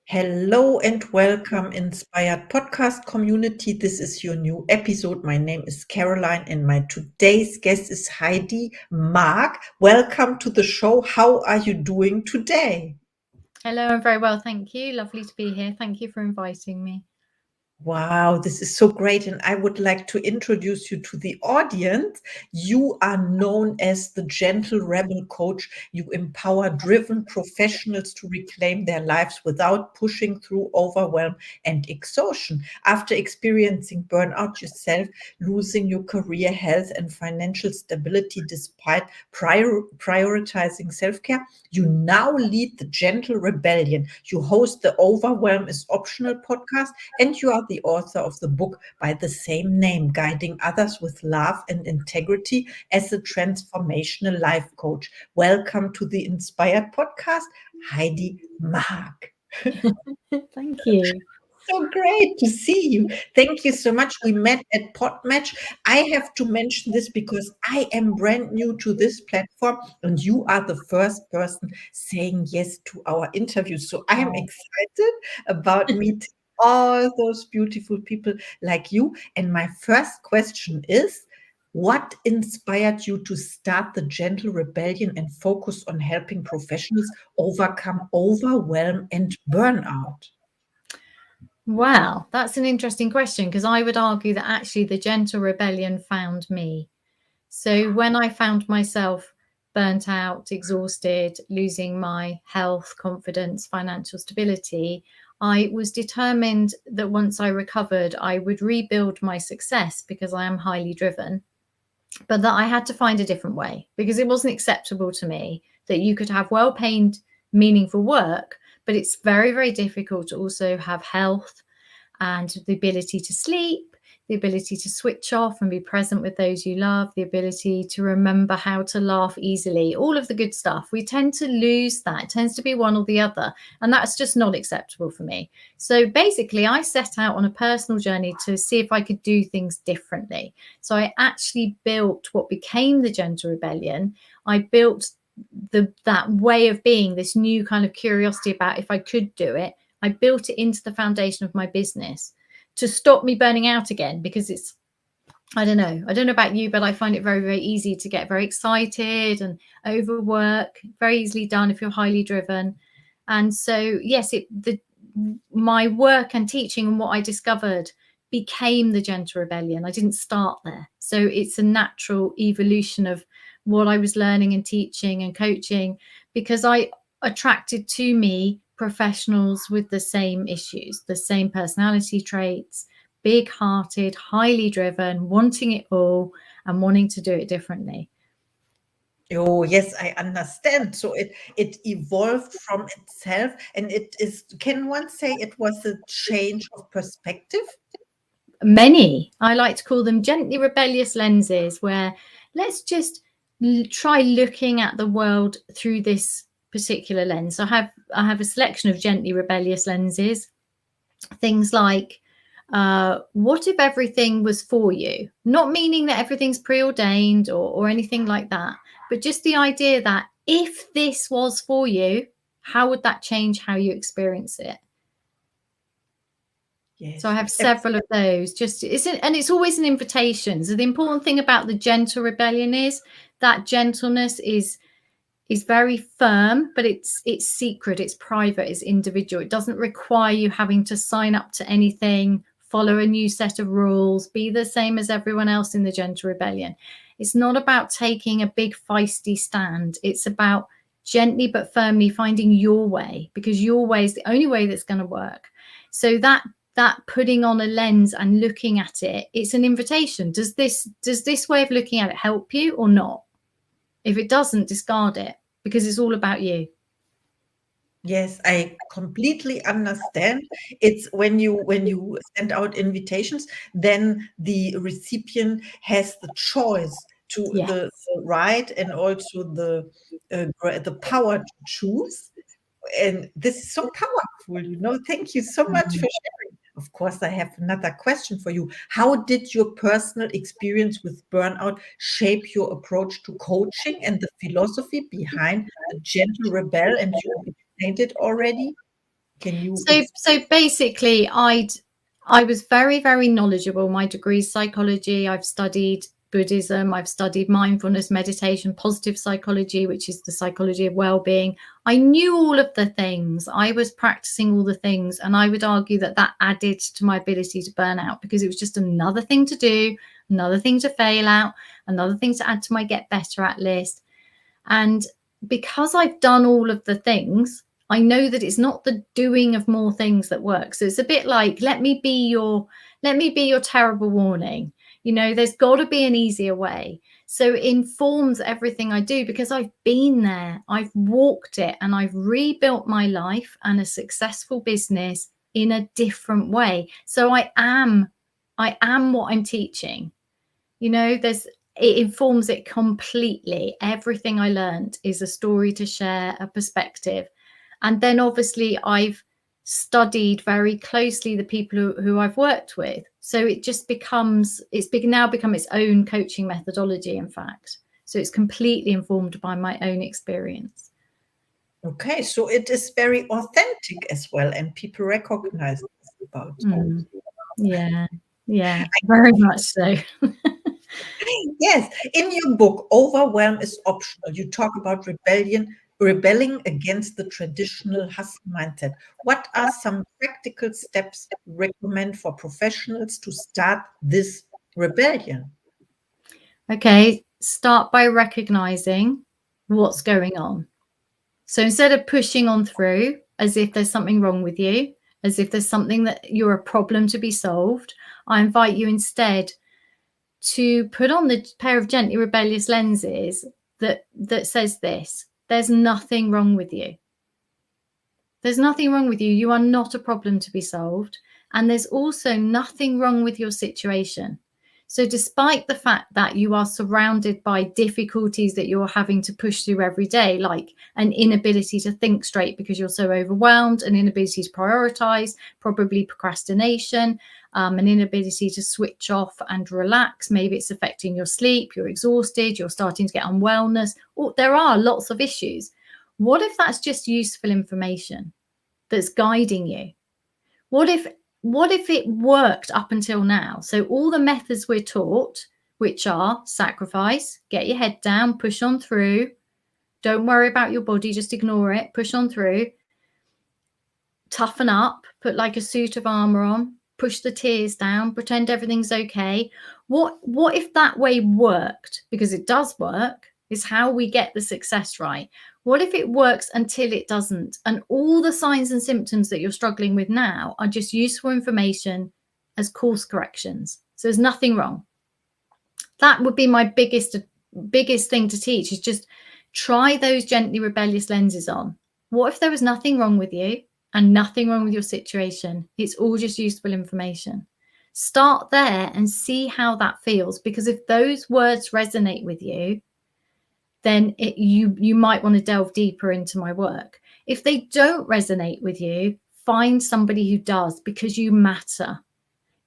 Hello and welcome, Inspired Podcast community. This is your new episode. My name is Caroline, and my today's guest is Heidi Marke. Welcome to the show. How are you doing today? Hello, I'm very well, thank you. Lovely to be here. Thank you for inviting me. Wow, this is so great. And I would like to introduce you to the audience. You are known as the gentle rebel coach. You empower driven professionals to reclaim their lives without pushing through overwhelm and exhaustion. After experiencing burnout yourself, losing your career, health, and financial stability despite prioritizing self care, you now lead the Gentle Rebellion. You host the Overwhelm is Optional podcast, and you are the author of the book by the same name, Guiding Others with Love and Integrity as a Transformational Life Coach. Welcome to the Inspired Podcast, Heidi Marke. Thank you. So great to see you. Thank you so much. We met at Podmatch. I have to mention this because I am brand new to this platform, and you are the first person saying yes to our interview. So I am Oh. excited about meeting all those beautiful people like you. And my first question is, what inspired you to start the Gentle Rebellion and focus on helping professionals overcome overwhelm and burnout? Wow, that's an interesting question because I would argue that actually the Gentle Rebellion found me. So when I found myself burnt out, exhausted, losing my health, confidence, financial stability, I was determined that once I recovered, I would rebuild my success because I am highly driven, but that I had to find a different way because it wasn't acceptable to me that you could have well-paid, meaningful work, but it's very, very difficult to also have health and the ability to sleep, the ability to switch off and be present with those you love, the ability to remember how to laugh easily, all of the good stuff. We tend to lose that. It tends to be one or the other. And that's just not acceptable for me. So basically, I set out on a personal journey to see if I could do things differently. So I actually built what became the Gentle Rebellion. I built that way of being, this new kind of curiosity about if I could do it. I built it into the foundation of my business to stop me burning out again, because I don't know about you, but I find it very, very easy to get very excited and overwork, very easily done if you're highly driven. And so, yes, my work and teaching and what I discovered became the Gentle Rebellion. I didn't start there. So it's a natural evolution of what I was learning and teaching and coaching, because I attracted to me professionals with the same issues, the same personality traits, big-hearted, highly driven, wanting it all and wanting to do it differently. Oh, yes, I understand. So it evolved from itself, and it is, can one say it was a change of perspective? Many, I like to call them gently rebellious lenses, where let's just try looking at the world through this particular lens. I have a selection of gently rebellious lenses. Things like, what if everything was for you? Not meaning that everything's preordained or anything like that, but just the idea that if this was for you, how would that change how you experience it? So I Yes, have several of those. And it's always an invitation. So the important thing about the Gentle Rebellion is that gentleness is very firm, but it's secret, it's private, it's individual. It doesn't require you having to sign up to anything, follow a new set of rules, be the same as everyone else in the Gentle Rebellion. It's not about taking a big feisty stand. It's about gently but firmly finding your way, because your way is the only way that's going to work. So that putting on a lens and looking at it, it's an invitation. Does this way of looking at it help you or not? If it doesn't, discard it, because it's all about you. yes, I completely understand. It's when you send out invitations, then the recipient has the choice to Yeah. the right, and also the power to choose. And this is so powerful. Thank you so much for sharing. Of course, I have another question for you. How did your personal experience with burnout shape your approach to coaching and the philosophy behind the gentle rebel? And you explained it already. Can you So basically, I was very, very knowledgeable. My degree is psychology. I've studied Buddhism. I've studied mindfulness, meditation, positive psychology, which is the psychology of well-being. I knew all of the things. I was practicing all the things, and I would argue that that added to my ability to burn out, because it was just another thing to do, another thing to fail out, another thing to add to my get better at list. And because I've done all of the things, I know that it's not the doing of more things that works. So it's a bit like, let me be your terrible warning. You know, there's got to be an easier way. So it informs everything I do, because I've been there, I've walked it, and I've rebuilt my life and a successful business in a different way. So I am what I'm teaching. You know, it informs it completely. Everything I learned is a story to share, a perspective. And then obviously I've studied very closely the people who I've worked with. So it just now become its own coaching methodology, in fact. So it's completely informed by my own experience. Okay, so it is very authentic as well, and people recognize this about you. Yeah, very much so. Yes, in your book, Overwhelm is Optional, you talk about rebelling against the traditional hustle mindset. What are some practical steps you recommend for professionals to start this rebellion? Okay, start by recognizing what's going on. So instead of pushing on through as if there's something wrong with you, as if there's something that you're a problem to be solved, I invite you instead to put on the pair of gently rebellious lenses that says this: there's nothing wrong with you. There's nothing wrong with you. You are not a problem to be solved. And there's also nothing wrong with your situation. So despite the fact that you are surrounded by difficulties that you're having to push through every day, like an inability to think straight because you're so overwhelmed, an inability to prioritize, probably procrastination, an inability to switch off and relax, maybe it's affecting your sleep, you're exhausted, you're starting to get unwellness, or there are lots of issues. What if that's just useful information that's guiding you? What if it worked up until now? So all the methods we're taught, which are sacrifice, get your head down, push on through, don't worry about your body, just ignore it, push on through, toughen up, put like a suit of armor on, push the tears down, pretend everything's okay. What if that way worked? Because it does work. Is how we get the success, right? What if it works until it doesn't? And all the signs and symptoms that you're struggling with now are just useful information as course corrections. So there's nothing wrong. That would be my biggest thing to teach, is just try those gently rebellious lenses on. What if there was nothing wrong with you and nothing wrong with your situation? It's all just useful information. Start there and see how that feels, because if those words resonate with you, then you might want to delve deeper into my work. If they don't resonate with you, find somebody who does, because you matter.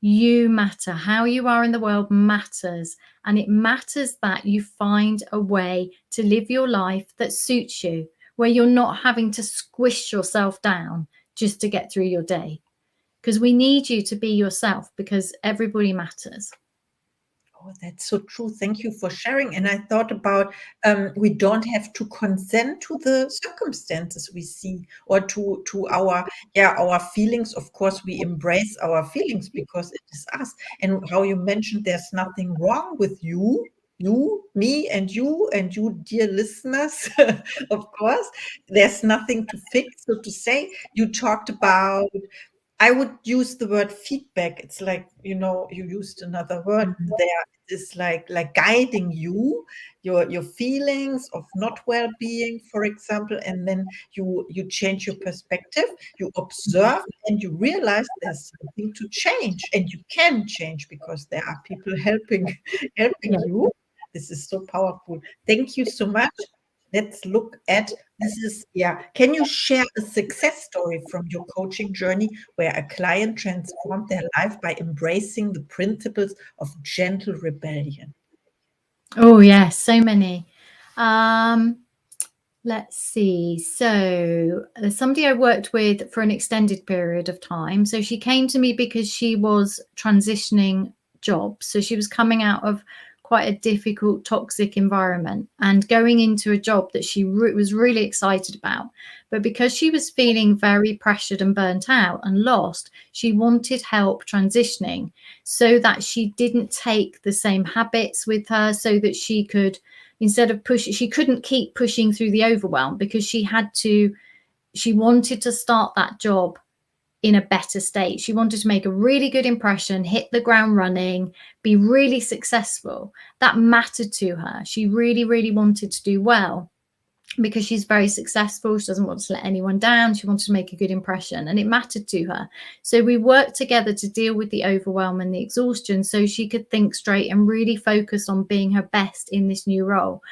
You matter. How you are in the world matters. And it matters that you find a way to live your life that suits you, where you're not having to squish yourself down just to get through your day. Because we need you to be yourself, because everybody matters. Oh, that's so true. Thank you for sharing. And I thought about we don't have to consent to the circumstances we see, or to our feelings. Of course, we embrace our feelings because it is us. And how you mentioned, there's nothing wrong with you, me, and you, dear listeners. Of course, there's nothing to fix, so to say. You talked about, I would use the word feedback. It's like, you used another word there. It's like guiding your feelings of not well-being, for example, and then you change your perspective, you observe, and you realize there's something to change, and you can change because there are people helping helping Yeah. you. This is so powerful. Thank you so much. Let's look at this is, yeah. Can you share a success story from your coaching journey where a client transformed their life by embracing the principles of gentle rebellion? Oh, yes, so many. Um, Let's see. So there's somebody I worked with for an extended period of time. So she came to me because she was transitioning jobs. So she was coming out of quite a difficult, toxic environment and going into a job that she was really excited about. But because she was feeling very pressured and burnt out and lost, she wanted help transitioning so that she didn't take the same habits with her, so that she could, instead of push, she couldn't keep pushing through the overwhelm because she wanted to start that job in a better state. She wanted to make a really good impression, hit the ground running, be really successful. That mattered to her. She really, really wanted to do well because she's very successful. She doesn't want to let anyone down. She wanted to make a good impression, and it mattered to her. So we worked together to deal with the overwhelm and the exhaustion so she could think straight and really focus on being her best in this new role.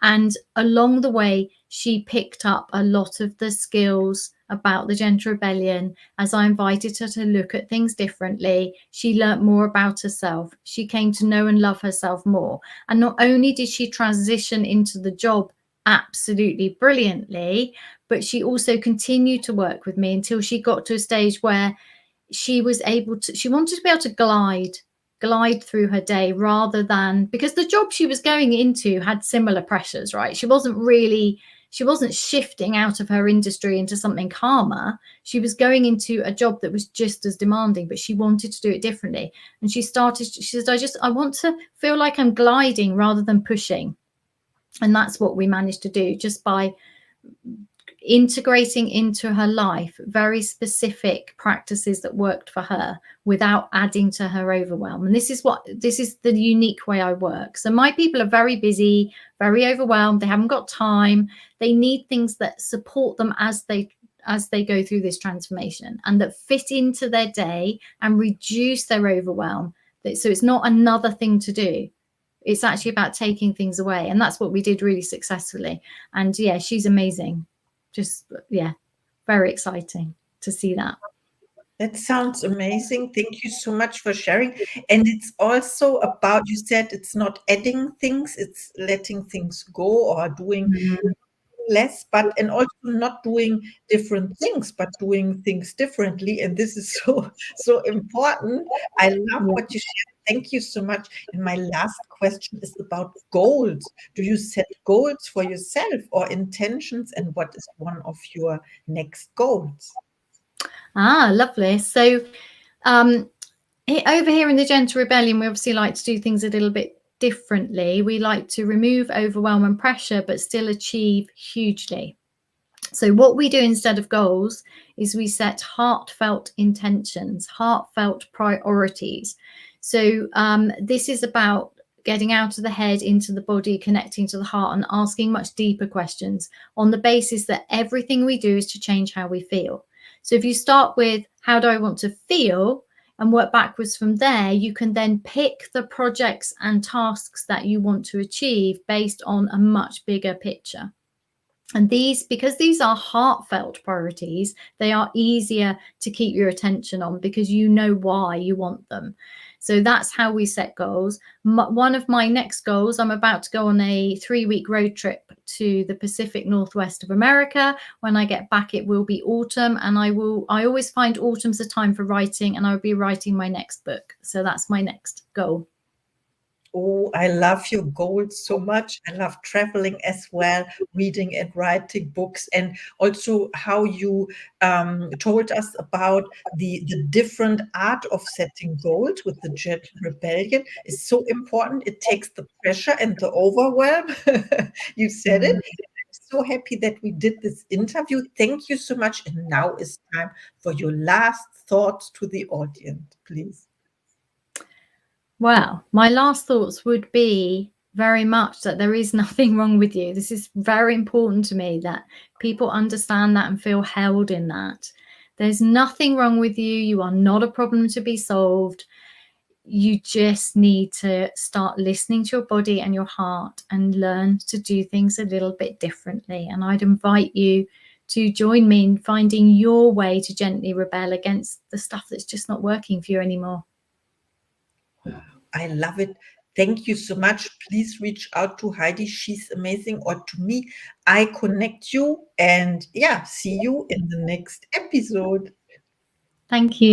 And along the way, she picked up a lot of the skills about the Gentle Rebellion. As I invited her to look at things differently, she learnt more about herself. She came to know and love herself more. And not only did she transition into the job absolutely brilliantly, but she also continued to work with me until she got to a stage where she was able to, she wanted to be able to glide through her day, rather than, because the job she was going into had similar pressures, right? She wasn't shifting out of her industry into something calmer. She was going into a job that was just as demanding, but she wanted to do it differently. And she said, I want to feel like I'm gliding rather than pushing. And that's what we managed to do, just by integrating into her life very specific practices that worked for her without adding to her overwhelm. And this is the unique way I work. So my people are very busy, very overwhelmed. They haven't got time. They need things that support them as they go through this transformation and that fit into their day and reduce their overwhelm. So it's not another thing to do. It's actually about taking things away. And that's what we did really successfully. And yeah, she's amazing. Just, yeah, very exciting to see that. That sounds amazing. Thank you so much for sharing. And it's also about, you said it's not adding things, it's letting things go or doing Mm, less, but and also not doing different things, but doing things differently. And this is so important. I love yeah. what you shared. Thank you so much. And my last question is about goals. Do you set goals for yourself or intentions? And what is one of your next goals? Lovely. So um, over here in the Gentle Rebellion, we obviously like to do things a little bit differently. We like to remove overwhelm and pressure, but still achieve hugely. So what we do instead of goals is we set heartfelt intentions, heartfelt priorities. So this is about getting out of the head into the body, connecting to the heart, and asking much deeper questions on the basis that everything we do is to change how we feel. So if you start with, how do I want to feel, and work backwards from there, you can then pick the projects and tasks that you want to achieve based on a much bigger picture. And because these are heartfelt priorities, they are easier to keep your attention on because you know why you want them. So that's how we set goals. One of my next goals, I'm about to go on a 3-week road trip to the Pacific Northwest of America. When I get back, it will be autumn, and I always find autumn's a time for writing, and I'll be writing my next book. So that's my next goal. Oh, I love your goals so much. I love traveling as well, reading and writing books, and also how you told us about the different art of setting goals with the Gentle Rebellion is so important. It takes the pressure and the overwhelm. You said it. Mm. I'm so happy that we did this interview. Thank you so much. And now it's time for your last thoughts to the audience, please. Well, my last thoughts would be very much that there is nothing wrong with you. This is very important to me, that people understand that and feel held in that. There's nothing wrong with you. You are not a problem to be solved. You just need to start listening to your body and your heart and learn to do things a little bit differently. And I'd invite you to join me in finding your way to gently rebel against the stuff that's just not working for you anymore. I love it. Thank you so much. Please reach out to Heidi. She's amazing. Or to me, I connect you. And yeah, see you in the next episode. Thank you.